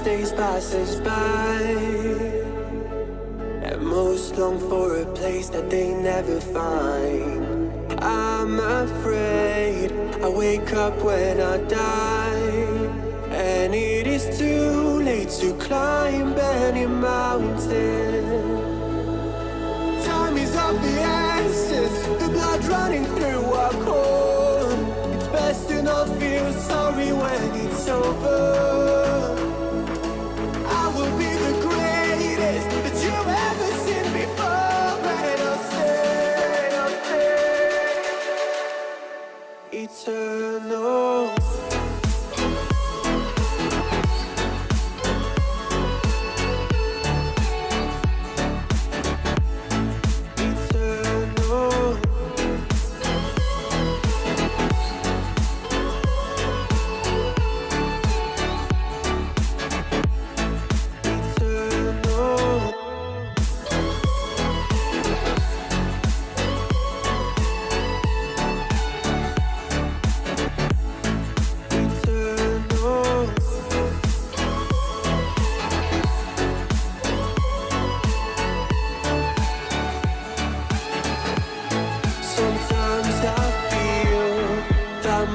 days passes by, and most long for a place that they never find. I'm afraid I wake up when I die, and it is too late to climb any mountain. Time is of the essence, the blood running through our core. It's best to not feel sorry when it's over. I will be the greatest that you've ever seen before, and I'll stay eternal.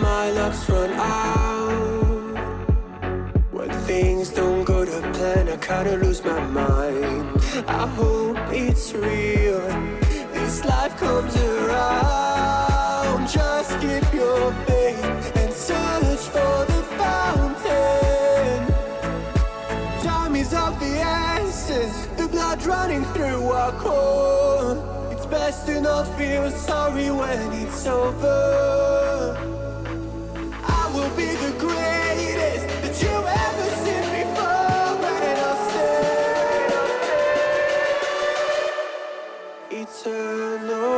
My luck's run out. When things don't go to plan, I kinda lose my mind. I hope it's real, this life comes around. Just keep your faith and search for the fountain. Time is of the essence, the blood running through our core. It's best to not feel sorry when it's over. Will be the greatest that you've ever seen before, and I'll stay eternal.